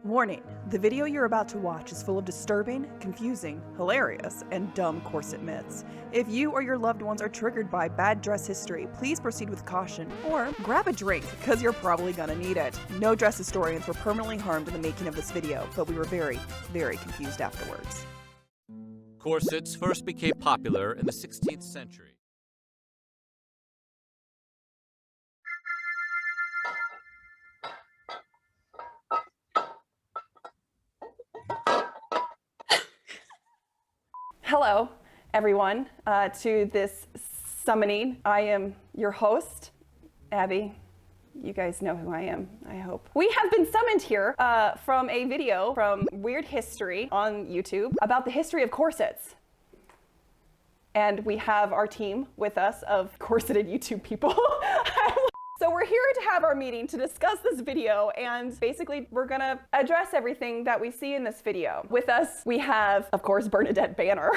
Warning, the video you're about to watch is full of disturbing, confusing, hilarious, and dumb corset myths. If you or your loved ones are triggered by bad dress history, please proceed with caution, or grab a drink, because you're probably gonna need it. No dress historians were permanently harmed in the making of this video, but we were very, very confused afterwards. Corsets first became popular in the 16th century. Hello, everyone, to this summoning. I am your host, Abby. You guys know who I am, I hope. We have been summoned here from a video from Weird History on YouTube about the history of corsets. And we have our team with us of corseted YouTube people. So we're here to have our meeting to discuss this video, and basically we're gonna address everything that we see in this video. With us, we have, of course, Bernadette Banner.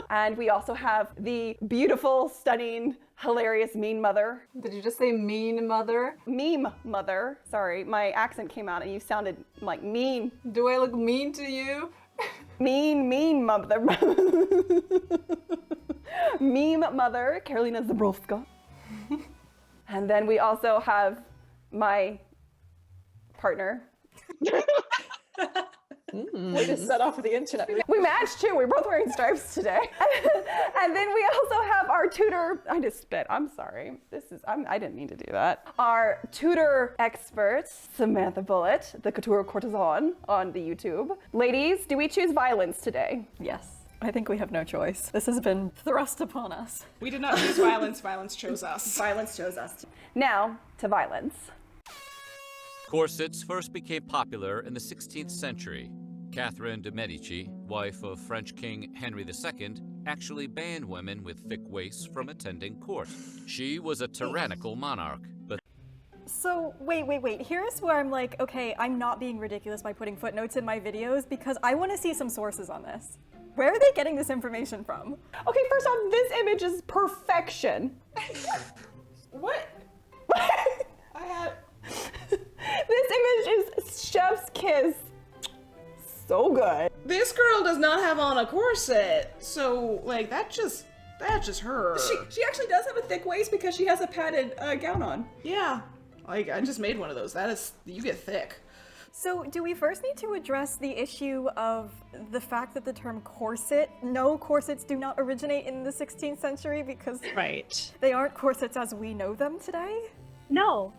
And we also have the beautiful, stunning, hilarious mean mother. Did you just say mean mother? Meme mother. Sorry, my accent came out and you sounded like mean. Do I look mean to you? Mean mother. Meme mother, Karolina Zabrowska. And then we also have my partner. We just set off of the internet. We matched too. We're both wearing stripes today. And then we also have our tutor. I just spit. I'm sorry. I didn't mean to do that. Our tutor expert, Samantha Bullitt, the couture courtesan on the YouTube. Ladies, do we choose violence today? Yes. I think we have no choice. This has been thrust upon us. We did not choose violence, violence chose us. Violence chose us. Now, to violence. Corsets first became popular in the 16th century. Catherine de Medici, wife of French King Henry II, actually banned women with thick waists from attending court. She was a tyrannical monarch, but So, wait. Here's where I'm like, okay, I'm not being ridiculous by putting footnotes in my videos because I want to see some sources on this. Where are they getting this information from? Okay, first off, this image is perfection. What? This image is chef's kiss. So good. This girl does not have on a corset, so like that's just her. She actually does have a thick waist because she has a padded gown on. Yeah, like I just made one of those. You get thick. So, do we first need to address the issue of the fact that the term corset, no, corsets do not originate in the 16th century because they aren't corsets as we know them today? No.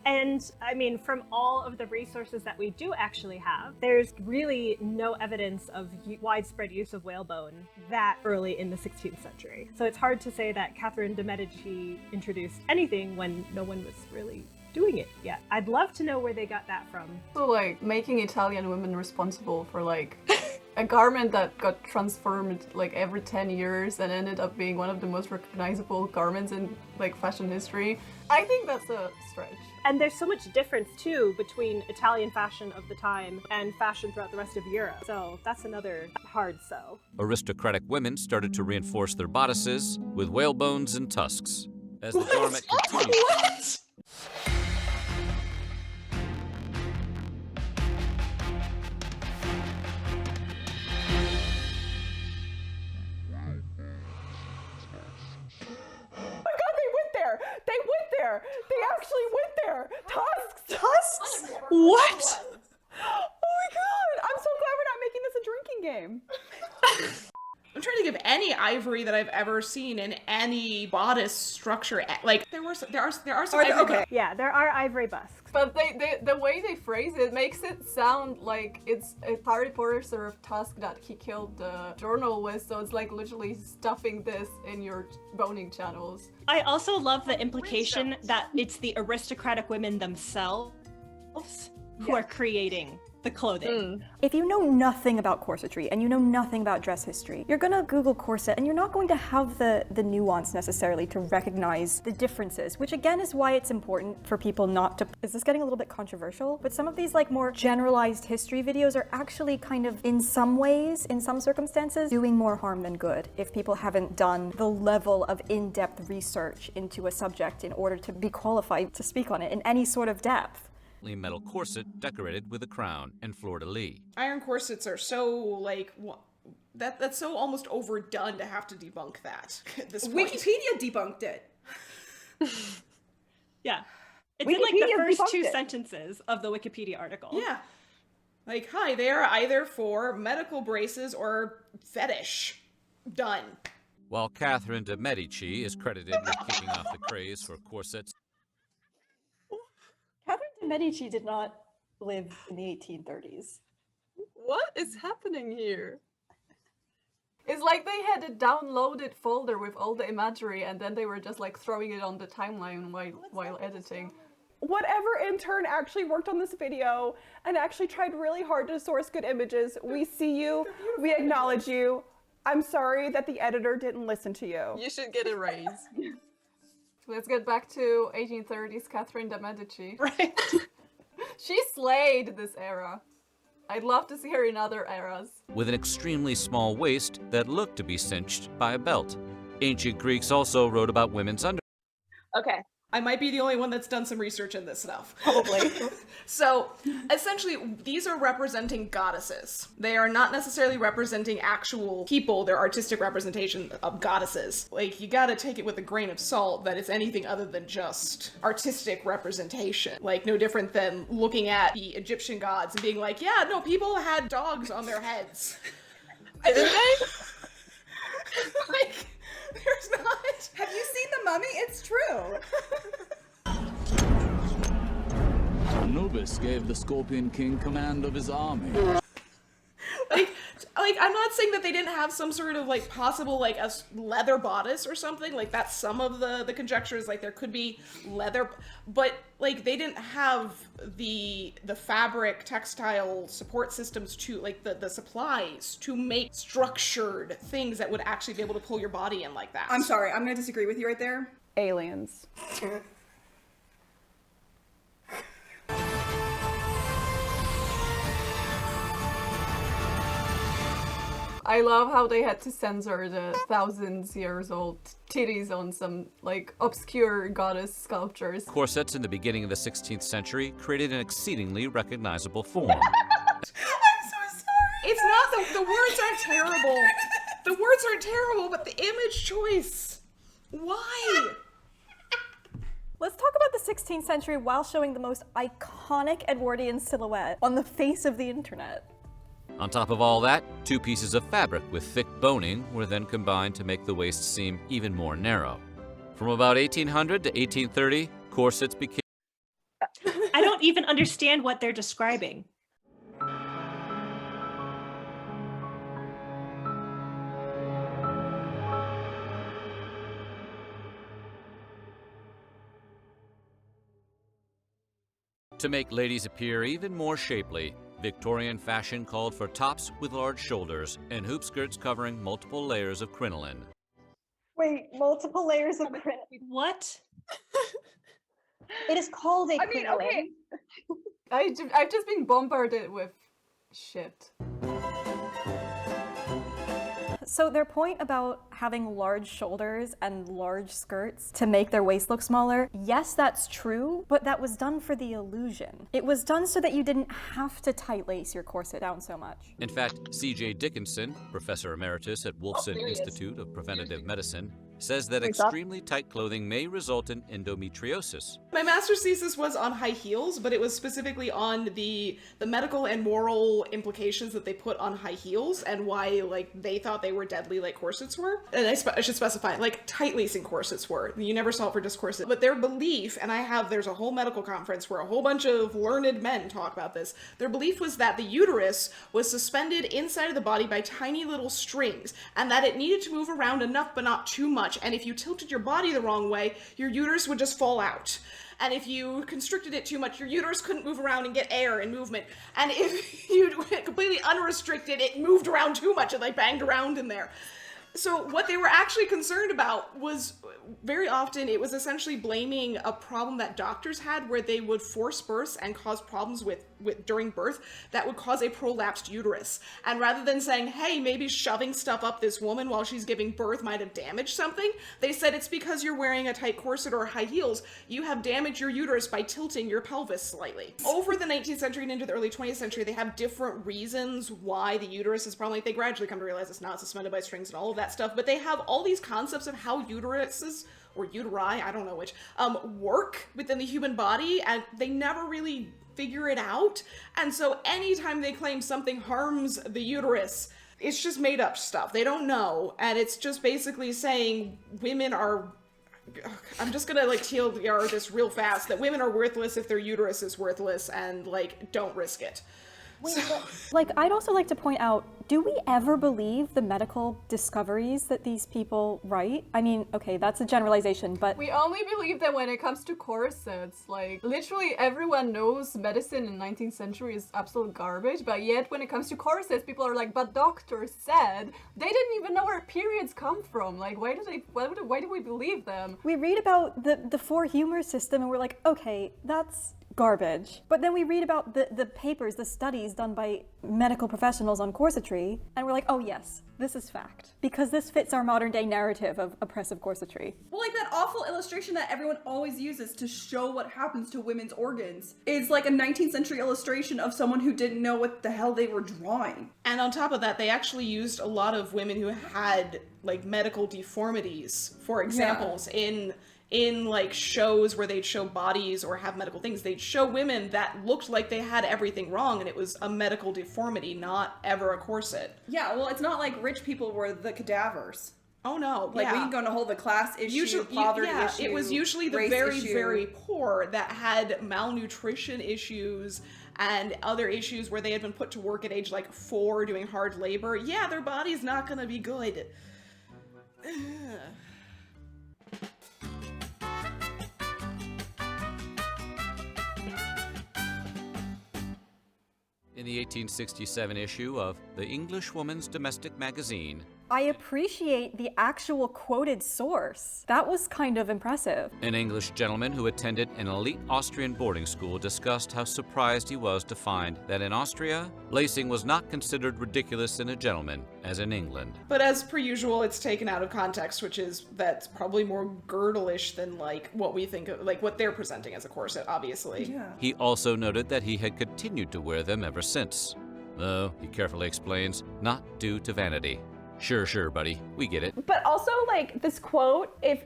And I mean, from all of the resources that we do actually have, there's really no evidence of widespread use of whalebone that early in the 16th century. So it's hard to say that Catherine de Medici introduced anything when no one was really doing it yet. I'd love to know where they got that from. So like making Italian women responsible for like a garment that got transformed like every 10 years and ended up being one of the most recognizable garments in like fashion history. I think that's a stretch. And there's so much difference too between Italian fashion of the time and fashion throughout the rest of Europe. So that's another hard sell. aristocratic women started to reinforce their bodices with whalebones and tusks. As the garment continued. What? They actually went there. Tusks. Tusks? What? Oh my god. I'm so glad we're not making this a drinking game. I'm trying to give any ivory that I've ever seen in any bodice structure. Like there are some ivory. Okay. Yeah, there are ivory busks. But the way they phrase it makes it sound like it's a 34 sort of tusk that he killed the journal with, so it's like literally stuffing this in your boning channels. I also love the implication that it's the aristocratic women themselves who are creating the clothing. If you know nothing about corsetry and you know nothing about dress history, you're gonna Google corset and you're not going to have the nuance necessarily to recognize the differences, which again is why it's important for people not to... Is this getting a little bit controversial? But some of these like more generalized history videos are actually kind of, in some ways, in some circumstances, doing more harm than good if people haven't done the level of in-depth research into a subject in order to be qualified to speak on it in any sort of depth. metal corset decorated with a crown and fleur-de-lis. Iron corsets are so, like, that's so almost overdone to have to debunk that at this point. Wikipedia debunked it. Yeah. It's in like the Wikipedia first debunked two it. sentences of the Wikipedia article. Yeah. Like, hi, they are either for medical braces or fetish. Done. While Catherine de' Medici is credited with kicking off the craze for corsets, Catherine de' Medici did not live in the 1830s. What is happening here? It's like they had a downloaded folder with all the imagery and then they were just like throwing it on the timeline while editing. Whatever intern actually worked on this video and actually tried really hard to source good images, we see you, we acknowledge you. I'm sorry that the editor didn't listen to you. You should get a raise. Let's get back to 1830s Catherine de' Medici. Right. She slayed this era. I'd love to see her in other eras. with an extremely small waist that looked to be cinched by a belt. Ancient Greeks also wrote about women's underwear. Okay. I might be the only one that's done some research in this stuff. Probably. So, essentially, these are representing goddesses. They are not necessarily representing actual people, they're artistic representation of goddesses. Like, you gotta take it with a grain of salt that it's anything other than just artistic representation. Like, no different than looking at the Egyptian gods and being like, yeah, no, people had dogs on their heads. Didn't they? Like, there's not... Have you seen The Mummy? It's true. Anubis gave the Scorpion King command of his army. Like, I'm not saying that they didn't have some sort of, like, possible, like, a leather bodice or something. Like, that's some of the conjectures. Like, there could be leather, but, like, they didn't have the fabric, textile support systems to, like, the supplies to make structured things that would actually be able to pull your body in like that. I'm sorry, I'm gonna disagree with you right there. Aliens. I love how they had to censor the thousands years old titties on some, like, obscure goddess sculptures. Corsets in the beginning of the 16th century created an exceedingly recognizable form. I'm so sorry. It's not the words aren't terrible. The words aren't terrible, but the image choice. Why? Let's talk about the 16th century while showing the most iconic Edwardian silhouette on the face of the internet. On top of all that, two pieces of fabric with thick boning were then combined to make the waist seem even more narrow. From about 1800 to 1830, corsets became... I don't even understand what they're describing. To make ladies appear even more shapely, Victorian fashion called for tops with large shoulders and hoop skirts covering multiple layers of crinoline. Wait, multiple layers of crinoline. What? It is called a I mean, okay. I've just been bombarded with shit. So their point about having large shoulders and large skirts to make their waist look smaller, yes, that's true, but that was done for the illusion. It was done so that you didn't have to tight lace your corset down so much. In fact, C.J. Dickinson, professor emeritus at Wolfson Institute of Preventive Medicine, says that extremely tight clothing may result in endometriosis. My master's thesis was on high heels, but it was specifically on the medical and moral implications that they put on high heels and why, like, they thought they were deadly like corsets were. And I should specify, like, tight lacing corsets were. You never saw it for just corsets. But their belief, and there's a whole medical conference where a whole bunch of learned men talk about this, their belief was that the uterus was suspended inside of the body by tiny little strings, and that it needed to move around enough but not too much. And if you tilted your body the wrong way, your uterus would just fall out. And if you constricted it too much, your uterus couldn't move around and get air and movement. And if you completely unrestricted, it moved around too much and like banged around in there. So what they were actually concerned about was, very often, it was essentially blaming a problem that doctors had where they would force births and cause problems with during birth that would cause a prolapsed uterus. And rather than saying, hey, maybe shoving stuff up this woman while she's giving birth might have damaged something, they said it's because you're wearing a tight corset or high heels, you have damaged your uterus by tilting your pelvis slightly. Over the 19th century and into the early 20th century, they have different reasons why the uterus is problematic. They gradually come to realize it's not suspended by strings and all of that stuff, but they have all these concepts of how uteruses, or uteri, I don't know which, work within the human body, and they never really figure it out. And so anytime they claim something harms the uterus, it's just made up stuff. They don't know, and it's just basically saying women are, I'm just gonna like TLDR this real fast, that women are worthless if their uterus is worthless, and like, don't risk it. Wait, like, I'd also like to point out, do we ever believe the medical discoveries that these people write? I mean, okay, that's a generalization, but... We only believe that when it comes to corsets. Like, literally everyone knows medicine in the 19th century is absolute garbage, but yet when it comes to corsets, people are like, but doctors said. They didn't even know where periods come from. Like, why do we believe them? We read about the four humor system and we're like, okay, that's garbage. But then we read about the papers, the studies done by medical professionals on corsetry, and we're like, oh yes, this is fact. Because this fits our modern day narrative of oppressive corsetry. Well, like that awful illustration that everyone always uses to show what happens to women's organs is like a 19th century illustration of someone who didn't know what the hell they were drawing. And on top of that, they actually used a lot of women who had like medical deformities for examples in like shows where they'd show bodies or have medical things. They'd show women that looked like they had everything wrong and it was a medical deformity, not ever a corset. Yeah, well, it's not like rich people were the cadavers. Oh no, Like, we go to hold the class issue, poverty issue, it was usually the very poor that had malnutrition issues and other issues where they had been put to work at age like 4 doing hard labor. Yeah, their body's not gonna be good. In the 1867 issue of the English Woman's Domestic Magazine, I appreciate the actual quoted source. That was kind of impressive. an English gentleman who attended an elite Austrian boarding school discussed how surprised he was to find that in Austria, lacing was not considered ridiculous in a gentleman as in England. But as per usual, it's taken out of context, which is that's probably more girdle-ish than like what we think of, like what they're presenting as a corset, obviously. Yeah. He also noted that he had continued to wear them ever since, though, he carefully explains, not due to vanity. Sure, buddy, we get it. But also, like, this quote, if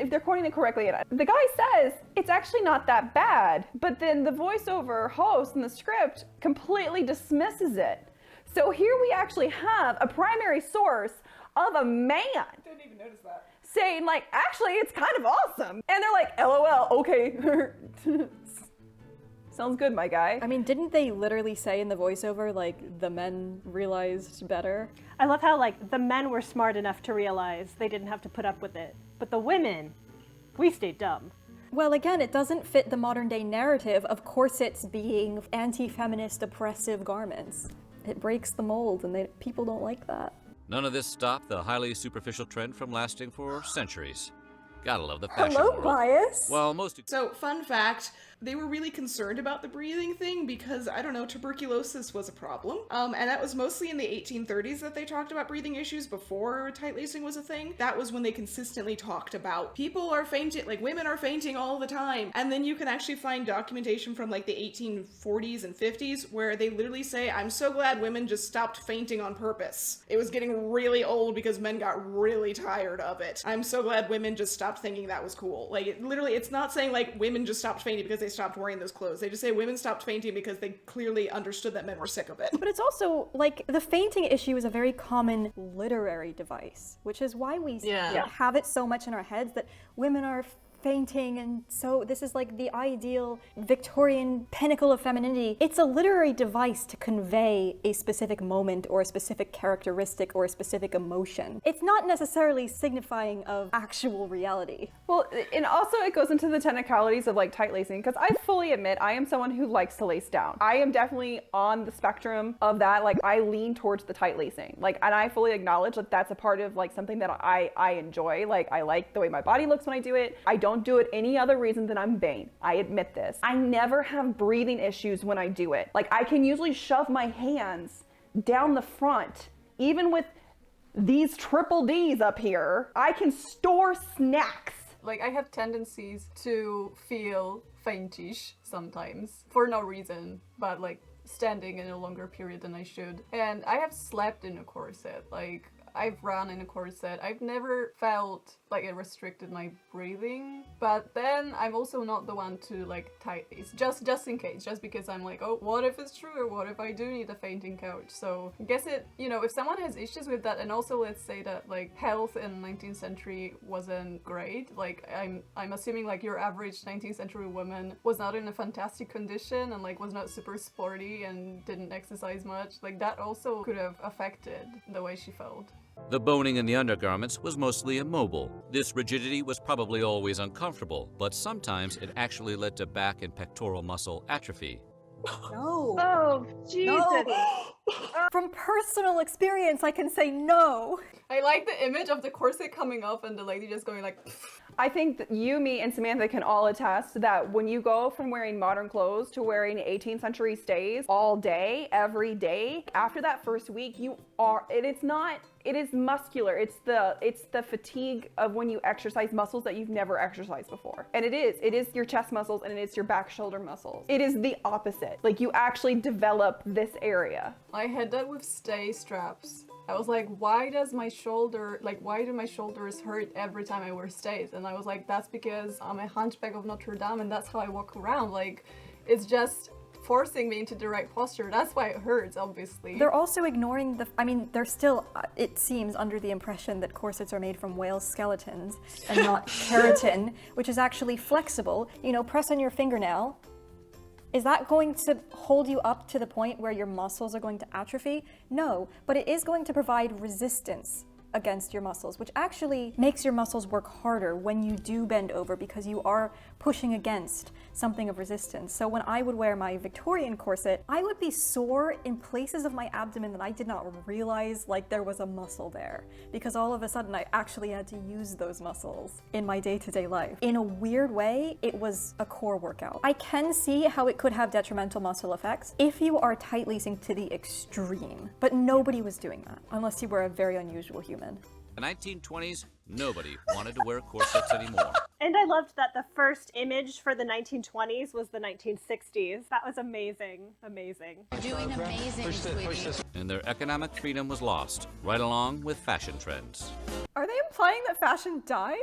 they're quoting it correctly, the guy says it's actually not that bad, but then the voiceover host in the script completely dismisses it. So here we actually have a primary source of a man Didn't even notice that. saying, like, actually, it's kind of awesome. And they're like, LOL, okay. Sounds good, my guy. I mean, didn't they literally say in the voiceover, like, the men realized better? I love how, like, the men were smart enough to realize they didn't have to put up with it. But the women, we stayed dumb. Well, again, it doesn't fit the modern day narrative of corsets being anti-feminist, oppressive garments. It breaks the mold, and people don't like that. None of this stopped the highly superficial trend from lasting for centuries. Gotta love the fashion Hello, world. bias. While most So, fun fact, they were really concerned about the breathing thing because, I don't know, tuberculosis was a problem. And that was mostly in the 1830s that they talked about breathing issues before tight lacing was a thing. That was when they consistently talked about people are fainting, like women are fainting all the time. And then you can actually find documentation from like the 1840s and 50s where they literally say, I'm so glad women just stopped fainting on purpose. It was getting really old because men got really tired of it. I'm so glad women just stopped thinking that was cool. Like, it's not saying like women just stopped fainting because they stopped wearing those clothes. They just say women stopped fainting because they clearly understood that men were sick of it. But it's also, like, the fainting issue is a very common literary device, which is why we have it so much in our heads that women are fainting, and so this is like the ideal Victorian pinnacle of femininity. It's a literary device to convey a specific moment or a specific characteristic or a specific emotion. It's not necessarily signifying of actual reality. Well, and also it goes into the technicalities of like tight lacing, because I fully admit I am someone who likes to lace down. I am definitely on the spectrum of that. Like, I lean towards the tight lacing. Like, and I fully acknowledge that that's a part of like something that I enjoy. Like, I like the way my body looks when I do it. I don't don't do it any other reason than I'm vain. I admit this. I never have breathing issues when I do it. Like, I can usually shove my hands down the front, even with these triple Ds up here. I can store snacks. Like, I have tendencies to feel faintish sometimes for no reason, but like standing in a longer period than I should. And I have slept in a corset. Like, I've run in a corset. I've never felt like it restricted my breathing, but then I'm also not the one to like tie these, just in case, just because I'm like, oh, what if it's true, or what if I do need a fainting couch? So I guess it, you know, if someone has issues with that, and also let's say that like health in the 19th century wasn't great, like I'm assuming like your average 19th century woman was not in a fantastic condition and like was not super sporty and didn't exercise much, like that also could have affected the way she felt. The boning in the undergarments was mostly immobile. This rigidity was probably always uncomfortable, but sometimes it actually led to back and pectoral muscle atrophy. No. Oh, Jesus. From personal experience, I can say no. I like the image of the corset coming off and the lady just going like... I think that you, me, and Samantha can all attest that when you go from wearing modern clothes to wearing 18th century stays all day, every day, after that first week, you are, it is muscular. It's the fatigue of when you exercise muscles that you've never exercised before. And it is your chest muscles and it is your back shoulder muscles. It is the opposite. Like, you actually develop this area. I had that with stay straps. I was like, why do my shoulders hurt every time I wear stays? And I was like, that's because I'm a hunchback of Notre Dame and that's how I walk around. Like, it's just forcing me into the right posture. That's why it hurts, obviously. They're also ignoring they're still, it seems, under the impression that corsets are made from whale skeletons and not keratin, which is actually flexible. You know, press on your fingernail. Is that going to hold you up to the point where your muscles are going to atrophy? No, but it is going to provide resistance against your muscles, which actually makes your muscles work harder when you do bend over because you are pushing against something of resistance. So when I would wear my Victorian corset, I would be sore in places of my abdomen that I did not realize like there was a muscle there, because all of a sudden I actually had to use those muscles in my day-to-day life. In a weird way, it was a core workout. I can see how it could have detrimental muscle effects if you are tight lacing to the extreme, but nobody was doing that unless you were a very unusual human. The 1920s, nobody wanted to wear corsets anymore. And I loved that the first image for the 1920s was the 1960s. That was amazing. Amazing. Doing amazing, sweetie. And their economic freedom was lost, right along with fashion trends. Are they implying that fashion died?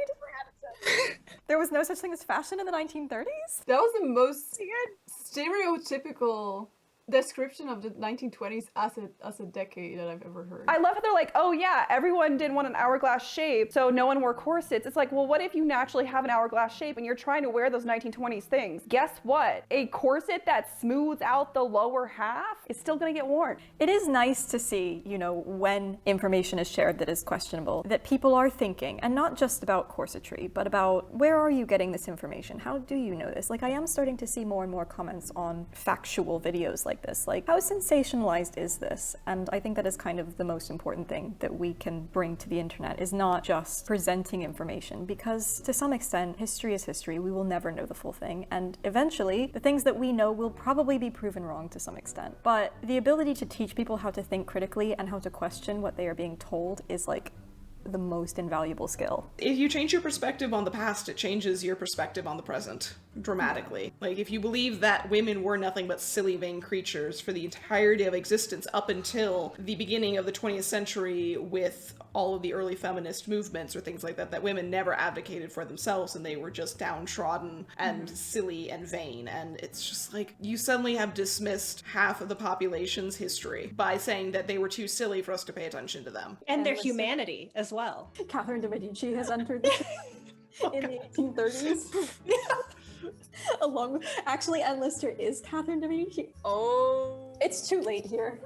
There was no such thing as fashion in the 1930s? That was the most stereotypical description of the 1920s as a decade that I've ever heard. I love how they're like, oh yeah, everyone didn't want an hourglass shape, so no one wore corsets. It's like, well, what if you naturally have an hourglass shape and you're trying to wear those 1920s things? Guess what? A corset that smooths out the lower half is still gonna get worn. It is nice to see, you know, when information is shared that is questionable, that people are thinking, and not just about corsetry, but about where are you getting this information? How do you know this? Like, I am starting to see more and more comments on factual videos like this, like, how sensationalized is this? And I think that is kind of the most important thing that we can bring to the internet, is not just presenting information, because to some extent, history is history. We will never know the full thing, and eventually the things that we know will probably be proven wrong to some extent. But the ability to teach people how to think critically and how to question what they are being told is like the most invaluable skill. If you change your perspective on the past, it changes your perspective on the present dramatically. Like, if you believe that women were nothing but silly, vain creatures for the entirety of existence up until the beginning of the 20th century with all of the early feminist movements or things like that, that women never advocated for themselves and they were just downtrodden and silly and vain, and it's just like, you suddenly have dismissed half of the population's history by saying that they were too silly for us to pay attention to them. And their humanity as well. Catherine de Medici has entered in the 1830s. Along with, actually, Anne Lister is Catherine de Medici. Oh. It's too late here.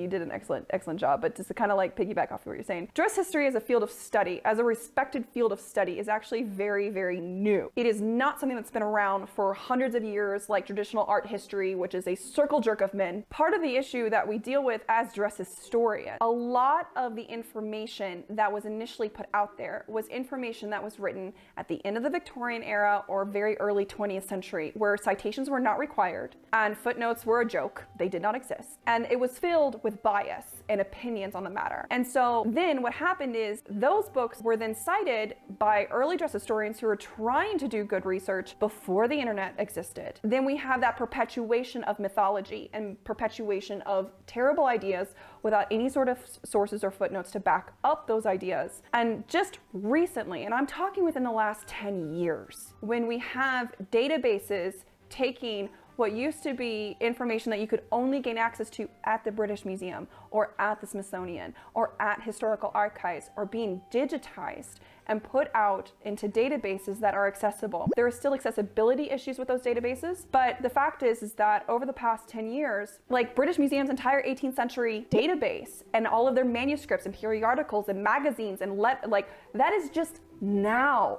you did an excellent job. But just to kind of like piggyback off of what you're saying, dress history as a field of study, as a respected field of study, is actually very, very new. It is not something that's been around for hundreds of years like traditional art history, which is a circle jerk of men. Part of the issue that we deal with as dress historians, a lot of the information that was initially put out there was information that was written at the end of the Victorian era or very early 20th century, where citations were not required and footnotes were a joke. They did not exist. And it was filled with bias and opinions on the matter. And so then what happened is those books were then cited by early dress historians who were trying to do good research before the internet existed. Then we have that perpetuation of mythology and perpetuation of terrible ideas without any sort of sources or footnotes to back up those ideas. And just recently, and I'm talking within the last 10 years, when we have databases taking what used to be information that you could only gain access to at the British Museum or at the Smithsonian or at historical archives or being digitized and put out into databases that are accessible. There are still accessibility issues with those databases, but the fact is that over the past 10 years, like British Museum's entire 18th century database and all of their manuscripts and periodicals and magazines and that is just now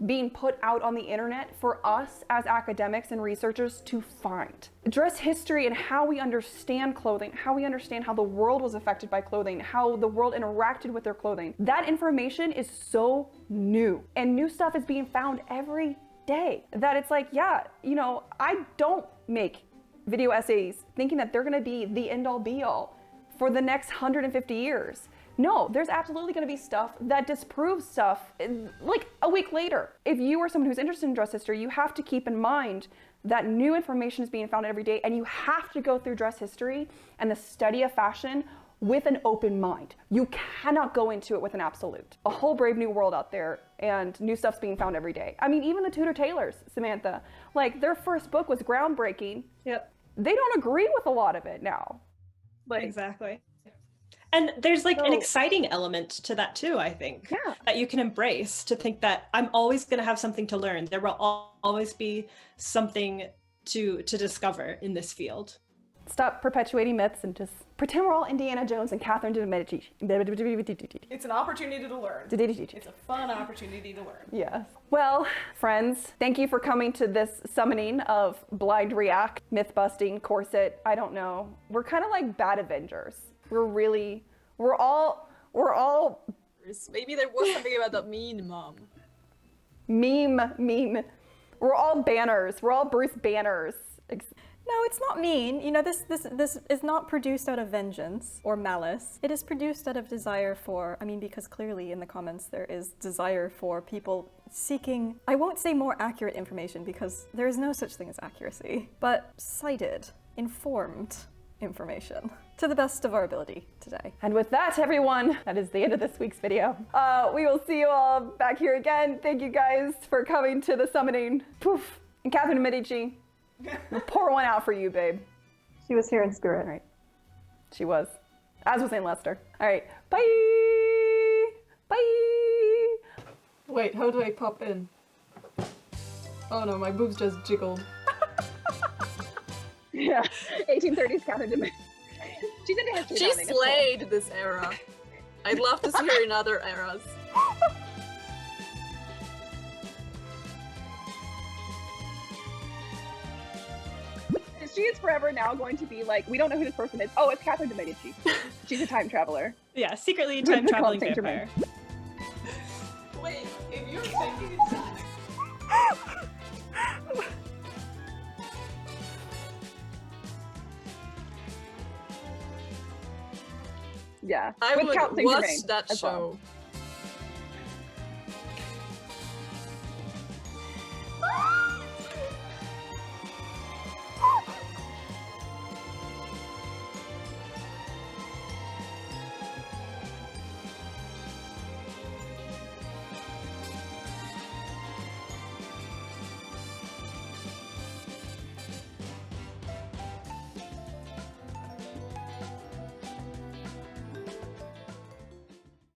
being put out on the internet for us as academics and researchers to find. Dress history and how we understand clothing, how we understand how the world was affected by clothing, how the world interacted with their clothing. That information is so new, and new stuff is being found every day that it's like, yeah, you know, I don't make video essays thinking that they're gonna be the end all be all for the next 150 years. No, there's absolutely going to be stuff that disproves stuff like a week later. If you are someone who's interested in dress history, you have to keep in mind that new information is being found every day, and you have to go through dress history and the study of fashion with an open mind. You cannot go into it with an absolute. A whole brave new world out there, and new stuff's being found every day. I mean, even the Tudor tailors, Samantha, like their first book was groundbreaking. Yep. They don't agree with a lot of it now. Exactly. And there's like an exciting element to that too, I think, that you can embrace, to think that I'm always going to have something to learn. There will always be something to discover in this field. Stop perpetuating myths and just pretend we're all Indiana Jones and Catherine de Medici. It's an opportunity to learn. It's a fun opportunity to learn. Yes. Well, friends, thank you for coming to this summoning of Blind React, Myth-busting, Corset. I don't know. We're kind of like bad Avengers. We're all Maybe there was something about that meme, Mom. Meme. We're all banners. We're all Bruce Banners. No, it's not mean. You know, this is not produced out of vengeance or malice. It is produced out of desire for, because clearly in the comments there is desire for people seeking, I won't say more accurate information because there is no such thing as accuracy, but cited, informed information to the best of our ability today. And with that, everyone, that is the end of this week's video. We will see you all back here again. Thank you guys for coming to the summoning. Poof. And Catherine de Medici, we'll pour one out for you, babe. She was here in spirit. All right. She was. As was St. Lester. All right. Bye. Bye. Wait, how do I pop in? Oh no, my boobs just jiggled. Yeah. 1830s Catherine de Medici. She's into history. She slayed this era. I'd love to see her in other eras. She is forever now going to be like, we don't know who this person is. Oh, it's Catherine de Medici. She's a time traveler. Yeah, secretly time traveling vampire. Wait, if you're thinking yeah. I With would Count watch Saint-Germain that as show. well.